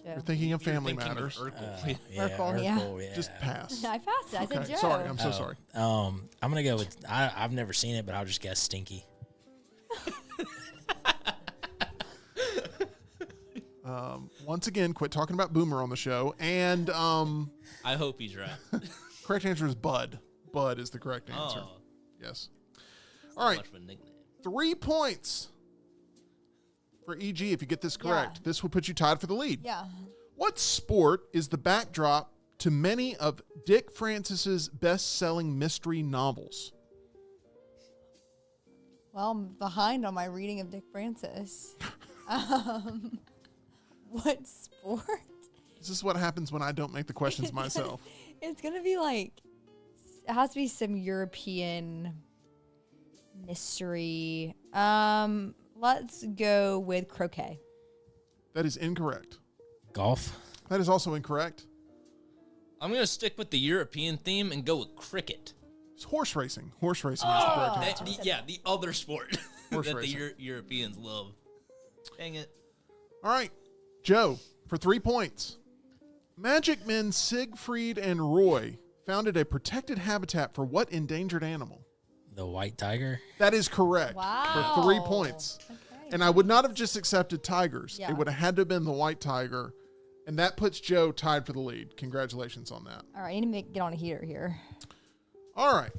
You're thinking of Family You're thinking Matters. of Urkel. Urkel, yeah. yeah. Just pass. I passed it. I said Okay, Joe. sorry. I'm so sorry. I'm gonna go with. I've never seen it, but I'll just guess Stinky. Once again, quit talking about Boomer on the show. And I hope he's right. correct answer is Bud. Bud is the correct answer. Oh, Yes. it's All not right. much of a nickname. 3 points for EG if you get this correct. Yeah. This will put you tied for the lead. Yeah. What sport is the backdrop to many of Dick Francis's best-selling mystery novels? Well, I'm behind on my reading of Dick Francis. What sport? This is what happens when I don't make the questions myself. It's gonna be like, it has to be some European mystery. Let's go with croquet. That is incorrect. Golf. That is also incorrect. I'm going to stick with the European theme and go with cricket. It's horse racing. Horse racing is the correct answer. The other sport Horse that racing. the Europeans love. Dang it. All right, Joe, for 3 points. Magic men Siegfried and Roy founded a protected habitat for what endangered animal? The white tiger. That is correct Wow. for 3 points. Okay. And I would not have just accepted tigers. Yeah. It would have had to have been the white tiger. And that puts Joe tied for the lead. Congratulations on that. All right, I need to get on a heater here. All right.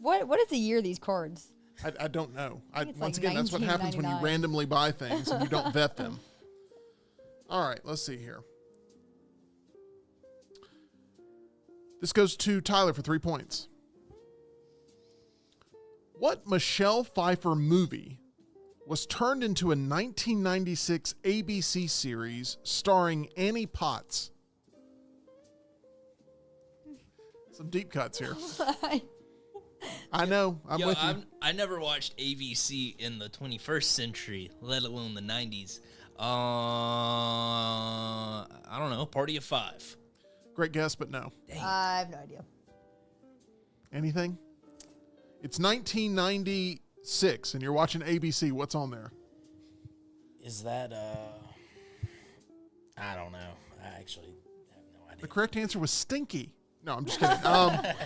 What is the year of these cards? I don't know. think it's Once like again, that's what happens when you 1999. randomly buy things and you don't vet them. All right, let's see here. This goes to Tyler for 3 points. What Michelle Pfeiffer movie was turned into a 1996 ABC series starring Annie Potts? Some deep cuts here. I know. I'm Yo, with you. I never watched AVC in the 21st century, let alone the 90s. I don't know. Party of Five. Great guess, but no. I have no idea. Anything? It's 1996, and you're watching ABC. What's on there? Is that I don't know. I actually have no idea. The correct answer was Stinky. No, I'm just kidding. The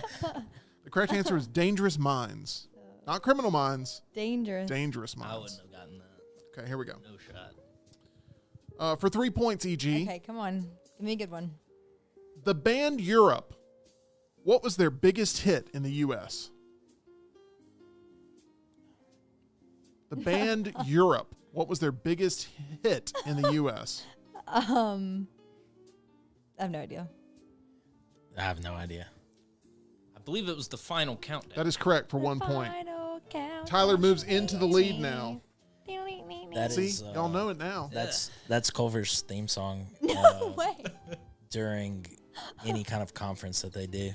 correct answer is Dangerous Minds. Not Criminal Minds, Dangerous. Dangerous I Minds. wouldn't have gotten that. Okay, here we go. No shot. For 3 points, EG. Okay, come on. Give me a good one. The band Europe, what was their biggest hit in the U.S.? The band Europe, what was their biggest hit in the U.S.? I have no idea. I have no idea. I believe it was the final countdown. That is correct for 1 point. Final countdown. Tyler moves into the lead now. That See, is, y'all know it now. That's Culver's theme song No way. during any kind of conference that they do.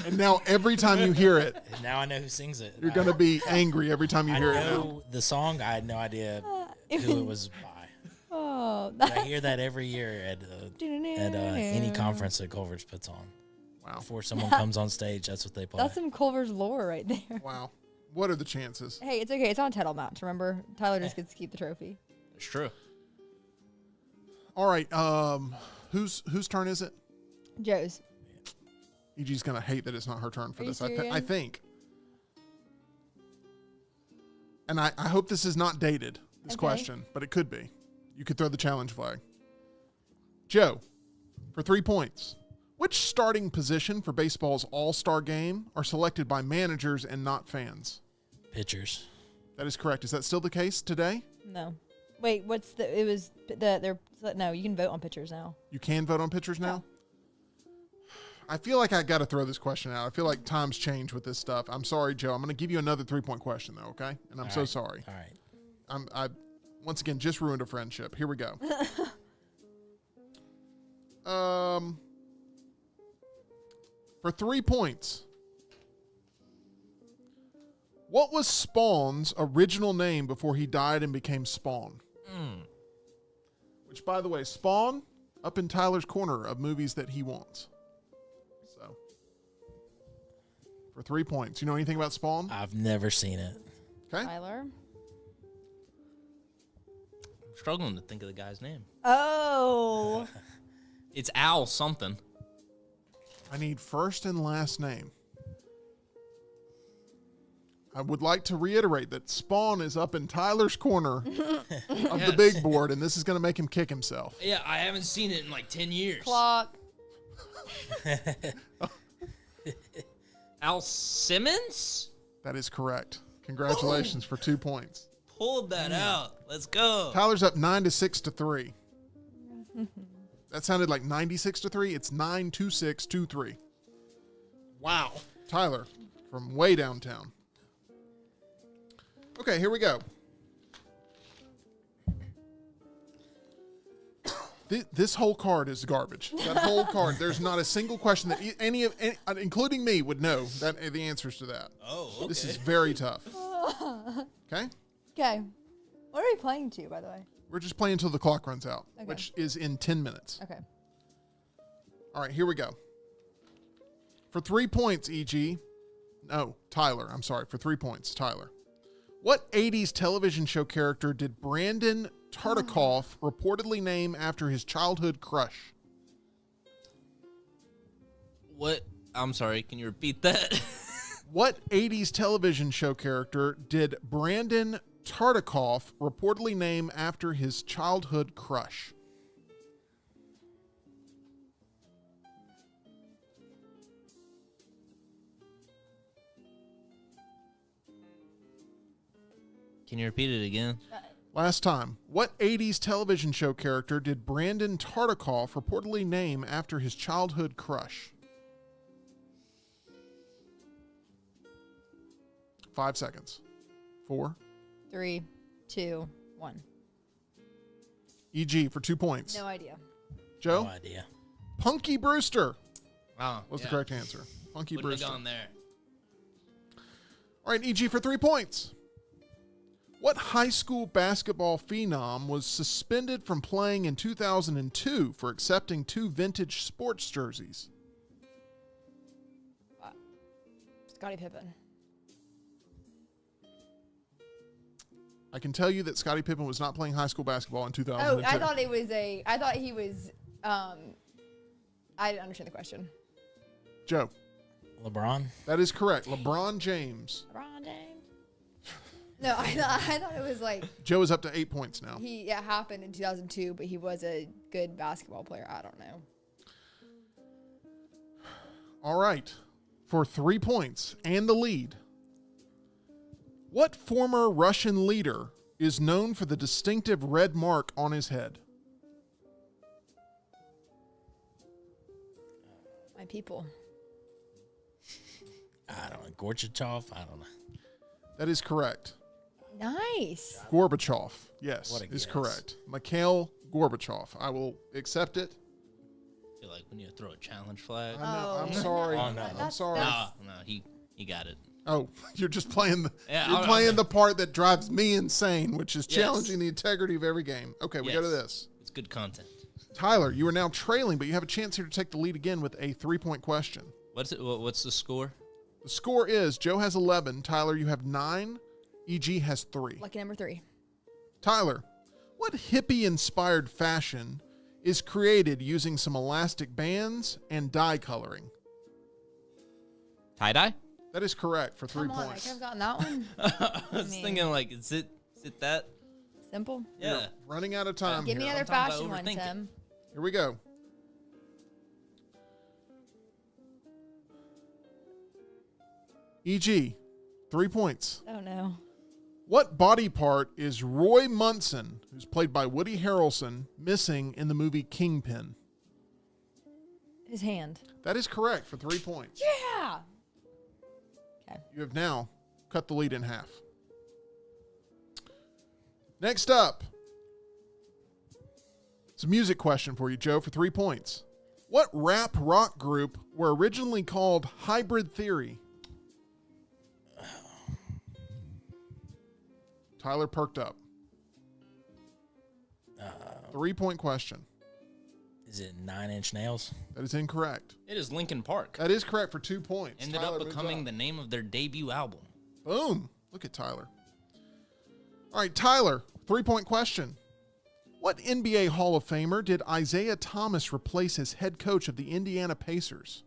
And now every time you hear it, And now I know who sings it. you're going to be angry every time you I hear it. know the song. I had no idea who it was by. Oh Oh, I hear that every year at any conference that Culver's puts on. Wow. Before someone comes on stage, that's what they play. That's some Culver's lore right there. Wow. What are the chances? Hey, it's okay. It's on a title match. Remember, Tyler just gets to keep the trophy. It's true. All right. Whose turn is it? Joe's. EG's gonna hate that it's not her turn for Are you this. I serious? think. And I hope this is not dated, this Okay. question, but it could be. You could throw the challenge flag. Joe, for 3 points. Which starting position for baseball's All-Star game are selected by managers and not fans? Pitchers. That is correct. Is that still the case today? No. Wait, what's the? It was they're no. You can vote on pitchers now. You can vote on pitchers now? I feel like I got to throw this question out. I feel like times change with this stuff. I'm sorry, Joe. I'm going to give you another 3-point question, though, okay? And I'm so sorry. All right. I once again just ruined a friendship. Here we go. For 3 points. What was Spawn's original name before he died and became Spawn? Which, by the way, Spawn, up in Tyler's corner of movies that he wants. So, for 3 points. You know anything about Spawn? I've never seen it. Okay. Tyler. I'm struggling to think of the guy's name. Oh. It's Al something. I need first and last name. I would like to reiterate that Spawn is up in Tyler's corner of the Yes. big board, and this is going to make him kick himself. Yeah, I haven't seen it in like 10 years. Clock. Al Simmons? That is correct. Congratulations for 2 points. Pulled that out. Let's go. Tyler's up 9-6-3. That sounded like 96-3. It's 9-2-6-2-3. Wow. Tyler from way downtown. Okay, here we go. This whole card is garbage. That whole card. There's not a single question that any, including me, would know that the answers to that. Oh, okay. This is very tough. Okay? Okay. What are we playing to, by the way? We're just playing until the clock runs out, Okay. which is in 10 minutes. Okay. All right, here we go. For 3 points, EG. No, Tyler. I'm sorry. For 3 points, Tyler. What 80s television show character did Brandon Tartikoff reportedly name after his childhood crush? What? I'm sorry. Can you repeat that? What 80s television show character did Brandon Tartikoff reportedly name after his childhood crush? Can you repeat it again? Last time. What 80s television show character did Brandon Tartikoff reportedly name after his childhood crush? 5 seconds. 4. 3, 2, 1. EG for 2 points. No idea. Joe? No idea. Punky Brewster Oh, was the correct answer. Punky Wouldn't have Brewster. gone there. All right, EG for 3 points. What high school basketball phenom was suspended from playing in 2002 for accepting 2 vintage sports jerseys? Scottie Pippen. I can tell you that Scottie Pippen was not playing high school basketball in 2002. Oh, I thought he was. I didn't understand the question. Joe, LeBron. that is correct. LeBron James. LeBron James. No, I thought it was like Joe is up to 8 points now. it happened in 2002, but he was a good basketball player. I don't know. All right. For 3 points and the lead. What former Russian leader is known for the distinctive red mark on his head? My people. I don't know. Gorbachev? I don't know. That is correct. Nice. Gorbachev, yes, What a is guess. correct. Mikhail Gorbachev. I will accept it. I feel like we need to throw a challenge flag. I know. Oh. I'm sorry. Oh, no. I'm sorry. No, he got it. Oh, you're just playing the Yeah, you're I'll- playing the part that drives me insane, which is Yes. challenging the integrity of every game. Okay, we go to Yes. this. It's It's good content. Tyler, you are now trailing, but you have a chance here to take the lead again with a 3-point question. What's the score? The score is Joe has 11. Tyler, you have 9. EG has 3. Lucky number 3. Tyler, what hippie-inspired fashion is created using some elastic bands and dye coloring? Tie-dye? That is correct for 3 Come on, I points. could have gotten that one. I was thinking, like, is it that? Simple. Yeah. Running out of time Give me here. another Sometimes I fashion one, overthink it. Tim. Here we go. EG, 3 points. Oh, no. What body part is Roy Munson, who's played by Woody Harrelson, missing in the movie Kingpin? His hand. That is correct for 3 points. Yeah. Okay. You have now cut the lead in half. Next up, it's a music question for you, Joe, for 3 points. What rap rock group were originally called Hybrid Theory? Tyler perked up. 3-point question. Is it 9 Inch Nails? That is incorrect. It is Linkin Park. That is correct for 2 points. Ended Tyler up moves becoming up. the name of their debut album. Boom. Look at Tyler. All right, Tyler, 3-point question. What NBA Hall of Famer did Isaiah Thomas replace as head coach of the Indiana Pacers?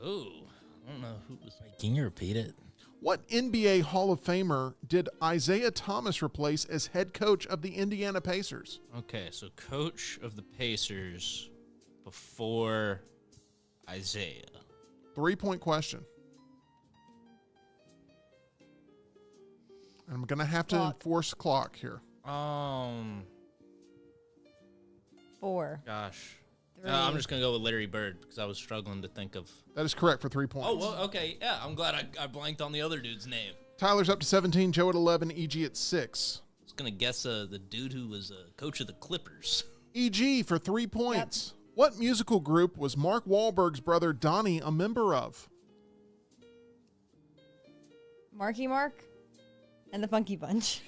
Oh, I don't know who was. Wait, can you repeat it? What NBA Hall of Famer did Isaiah Thomas replace as head coach of the Indiana Pacers? Okay, so coach of the Pacers before Isaiah. 3-point question. I'm going to have to Clock. enforce clock here. 4. Gosh. 3. I'm just going to go with Larry Bird because I was struggling to think of. That is correct for 3 points. Oh, well, okay. Yeah, I'm glad I blanked on the other dude's name. Tyler's up to 17, Joe at 11, EG at 6. I was going to guess the dude who was coach of the Clippers. EG for 3 points. What musical group was Mark Wahlberg's brother Donnie a member of? Marky Mark and the Funky Bunch.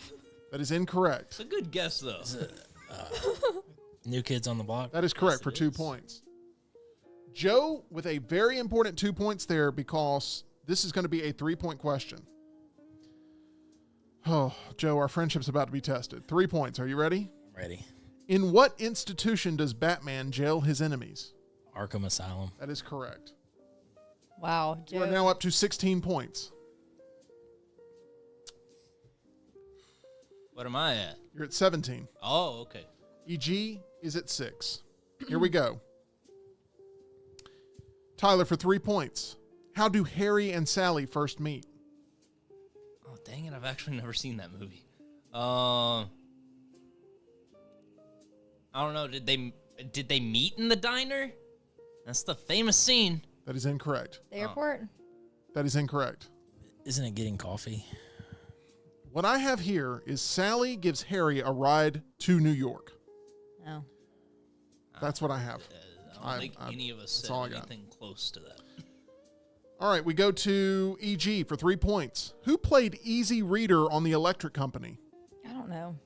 That is incorrect. It's a good guess, though. Is it New Kids on the Block? That is correct Yes, for it 2 is. points. Joe with a very important 2 points there because this is going to be a 3-point question. Oh, Joe, our friendship's about to be tested. 3 points. Are you ready? I'm ready. In what institution does Batman jail his enemies? Arkham Asylum. That is correct. Wow. You are Joe. now up to 16 points. What am I at? You're at 17. Oh, okay. EG is at 6. Here we go. Tyler for 3 points. How do Harry and Sally first meet? Oh, dang it. I've actually never seen that movie. I don't know. Did they meet in the diner? That's the famous scene. That is incorrect. The airport? That is incorrect. Isn't it Getting Coffee? What I have here is Sally gives Harry a ride to New York. Oh. That's what I have. I don't think any of us that's said all I got. anything close to that. All right, we go to EG for 3 points. Who played Easy Reader on the Electric Company? I don't know.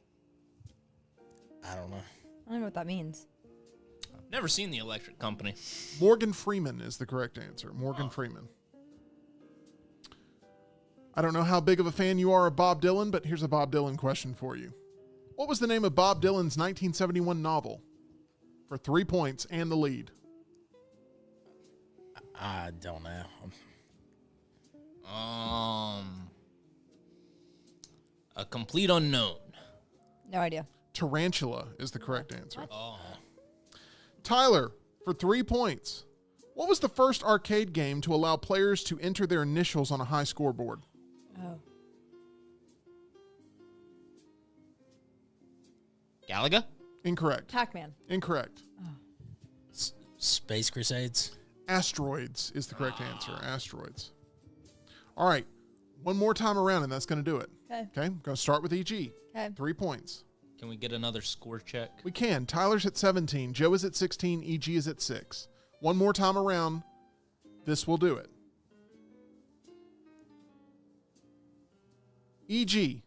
I don't know. I don't know what that means. I've never seen The Electric Company. Morgan Freeman is the correct answer. Morgan Freeman. I don't know how big of a fan you are of Bob Dylan, but here's a Bob Dylan question for you. What was the name of Bob Dylan's 1971 novel? For 3 points and the lead. I don't know. A Complete Unknown. No idea. Tarantula is the correct answer. Oh. Tyler, for 3 points. What was the first arcade game to allow players to enter their initials on a high scoreboard? Oh. Galaga? Incorrect. Pac-Man. Incorrect. Space Crusades? Asteroids is the correct answer. Asteroids. All right. One more time around, and that's going to do it. Okay. Okay. Going to start with EG. Okay. 3 points. Can we get another score check? We can. Tyler's at 17. Joe is at 16. EG is at 6. One more time around. This will do it. EG.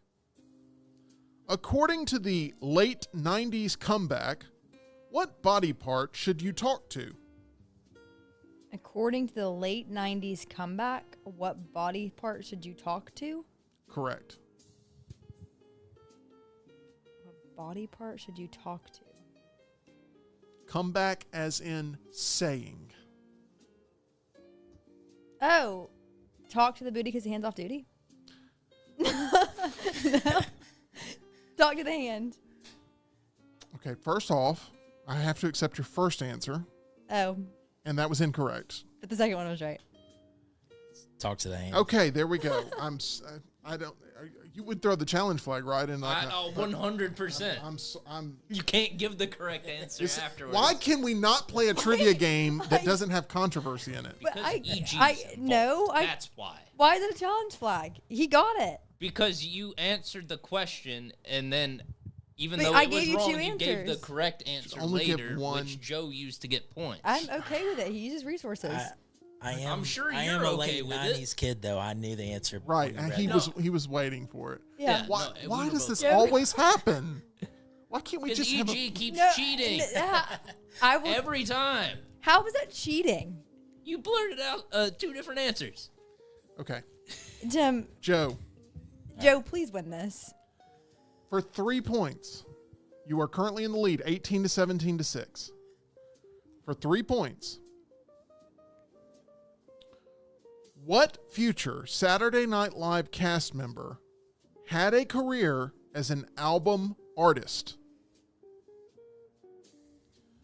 According to the late 90s comeback, what body part should you talk to? According to the late 90s comeback, what body part should you talk to? Correct. What body part should you talk to? Comeback as in saying. Oh, talk to the booty because the hand's off duty? No. Talk to the hand. Okay, first off, I have to accept your first answer, Oh, and that was incorrect. but the second one was right. Talk to the hand. Okay, there we go. I don't. You would throw the challenge flag, right? And like, 100%. I'm. You can't give the correct answer afterwards. Why can we not play a trivia game that doesn't have controversy in it? But Because EG's That's why. Why is it a challenge flag? He got it. Because you answered the question, and then even But though I it was gave you wrong, two you gave the answers. correct answer only give later, one. which Joe used to get points. I'm okay with it. He uses resources. I'm sure I you're am a okay late with 90s kid, though. I knew the answer. before Right, you and read he it. was waiting for it. Yeah. Why? No, Why we does were this both- always happen? Why can't we Because just have EG keeps No, cheating I will. every time. How was that cheating? You blurted out two different answers. Okay, Tim, Joe, Joe, please win this. for 3 points, you are currently in the lead, 18 to 17 to 6. For 3 points, what future Saturday Night Live cast member had a career as an album artist?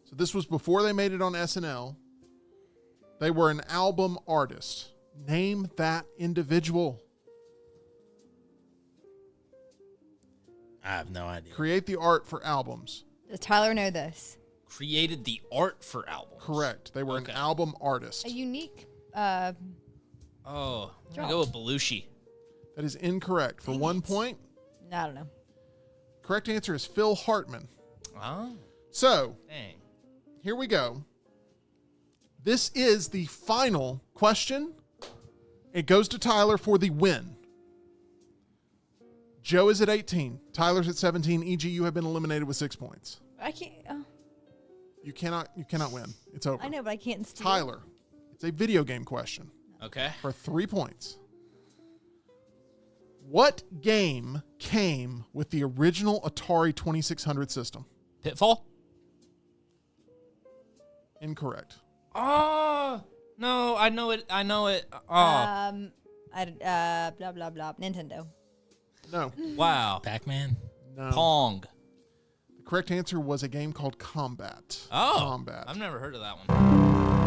So this was before they made it on SNL. They were an album artist. Name that individual. I have no idea. Create the art for albums. Does Tyler know this? Created the art for albums. Correct. They were Okay. an album artist. A unique. Oh, I'm going to go with Belushi. That is incorrect. For 1 point, I don't know. correct answer is Phil Hartman. Oh, So, dang. here we go. This is the final question. It goes to Tyler for the win. Joe is at 18. Tyler's at 17. EG, you have been eliminated with 6 points. I can't. You cannot win. It's over. I know, but I can't steal. Tyler, it's a video game question Okay. for 3 points. What game came with the original Atari 2600 system? Pitfall? Incorrect. Oh, no, I know it. Oh, Blah blah blah. Nintendo. No. wow. Pac-Man? No. Pong. The correct answer was a game called Combat. Oh, Combat. I've never heard of that one.